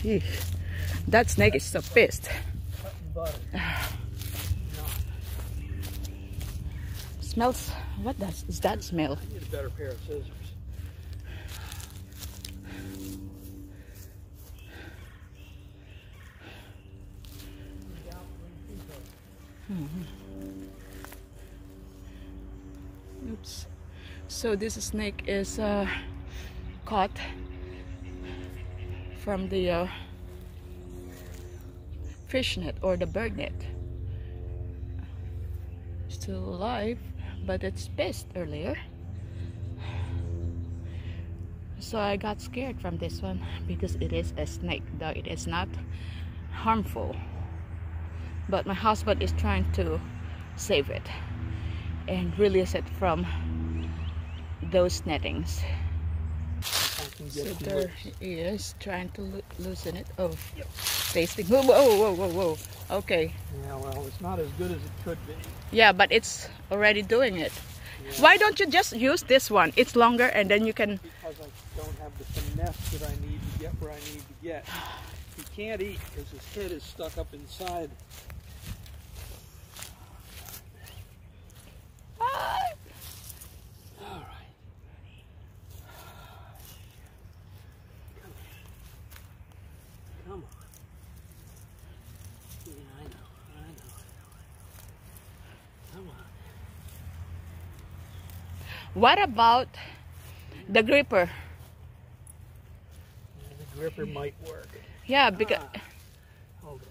Gee, that snake is so pissed. Smells. What does that smell? I need a better pair of scissors. Oops. So this snake is caught from the fish net or the bird net. Still alive, but it's pissed earlier. So I got scared from this one because it is a snake, though it is not harmful. But my husband is trying to save it and release it from those nettings. So there he is trying to loosen it. Oh, yep. Tasting. Whoa, whoa, whoa, whoa. Okay. Yeah, well, it's not as good as it could be. Yeah, but it's already doing it. Yeah. Why don't you just use this one? It's longer and then you can... Because I don't have the finesse that I need to get where I need to get. He can't eat because his head is stuck up inside. All right. Come on. Yeah, I know. Come on. What about the gripper? Yeah, the gripper might work. Yeah, because... Hold it.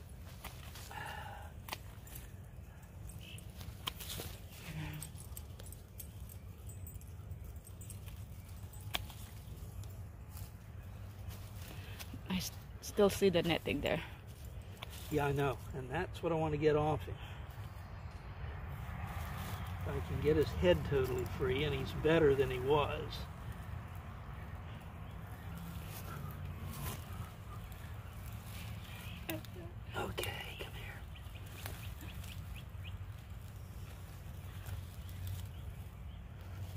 I still see the netting there. Yeah, I know, and that's what I want to get off him. If I can get his head totally free, and he's better than he was. Okay, come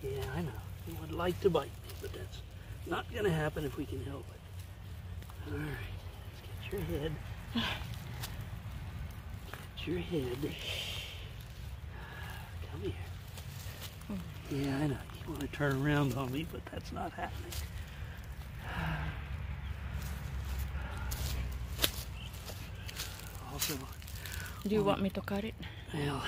here. Yeah, I know. He would like to bite me, but that's not going to happen if we can help it. All right, let's get your head. Get your head. Come here. Yeah, I know. You want to turn around on me, but that's not happening. Also, do you want me to cut it? Well,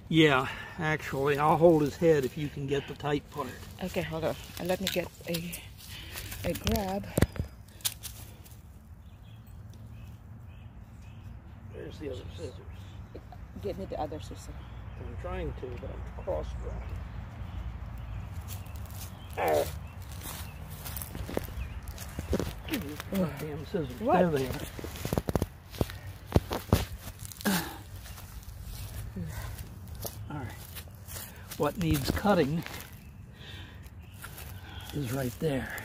yeah, actually, I'll hold his head if you can get the tight part. Okay, hold on. Let me get a grab. There's the other scissors. Get me the other scissors. I'm trying to, but I'm cross-drawn. Damn scissors. What? There they are. All right. What needs cutting is right there.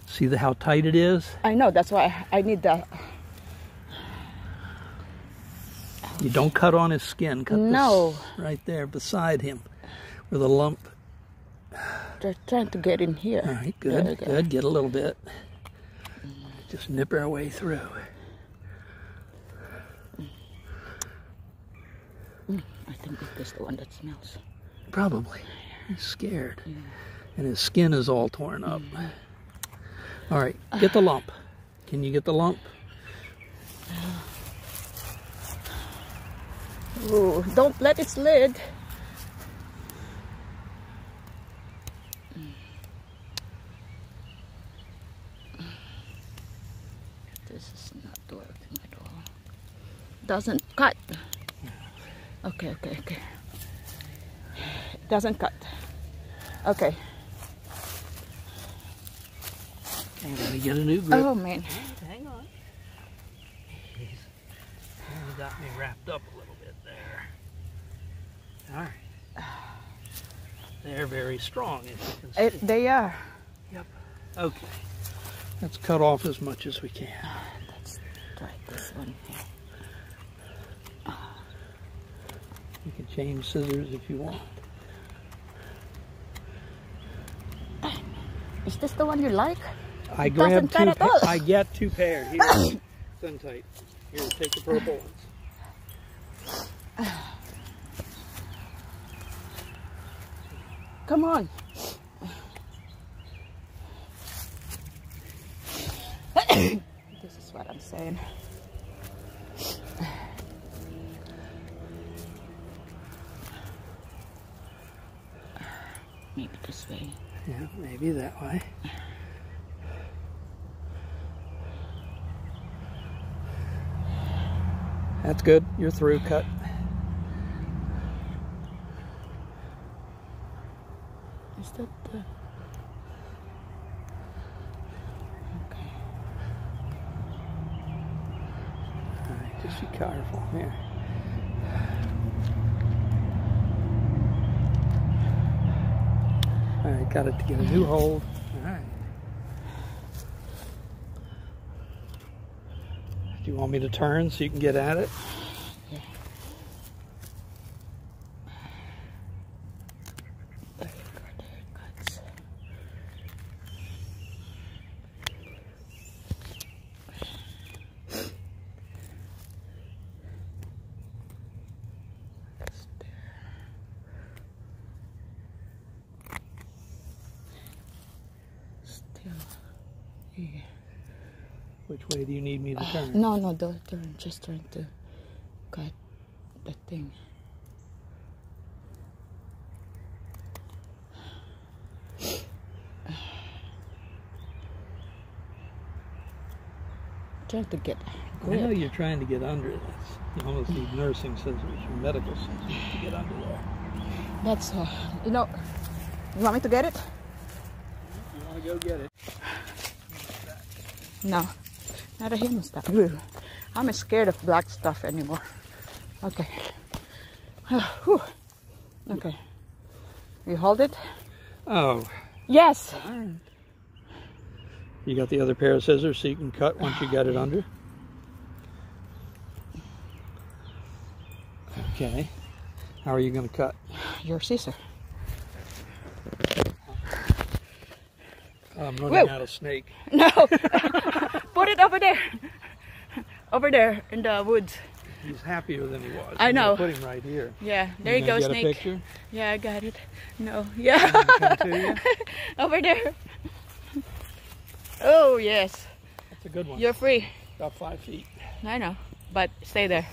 See how tight it is? I know, that's why I need the... You don't cut on his skin. Cut no. This right there beside him with a lump. They're trying to get in here. All right, good, good. Get a little bit. Just nip our way through. I think this is the one that smells. Probably. He's scared. Yeah. And his skin is all torn up. All right, get the lump. Can you get the lump? Ooh, don't let it slid. This is not working at all. Doesn't cut. Okay. It doesn't cut. Okay. I'm gonna get a new grip. Oh man. Hang on. He's got me wrapped up a little bit there. All right. They're very strong, as you can see. They are. Yep. Okay. Let's cut off as much as we can. Let's try this one here. You can change scissors if you want. Is this the one you like? I grabbed two. I get two pairs. Here, sun tight. Here, take the purple ones. Come on. This is what I'm saying. Maybe this way. Yeah, maybe that way. That's good. You're through. Cut. Is that the... Okay. All right, just be careful here. All right, got it to get a new hold. All right. Do you want me to turn so you can get at it? Yeah. There it cuts. Still. Yeah. Which way do you need me to turn? No, don't turn. Just trying to cut the thing. Trying to get grip. I know you're trying to get under this. You almost need nursing scissors or medical scissors to get under there. That's you know. You want me to get it? You want to go get it? No, not a hemostat. Ooh, I'm scared of black stuff anymore. Okay. Whew. Okay. You hold it? Oh. Yes. All right. You got the other pair of scissors so you can cut once you got it under? Okay. How are you going to cut? Your scissor. I'm running out of snake. No. Put it over there. Over there in the woods. He's happier than he was. I know. Put him right here. Yeah, there you go, get snake. A picture? Yeah, I got it. No, yeah. Come to you? Over there. Oh, yes. That's a good one. You're free. About 5 feet. I know, but stay there.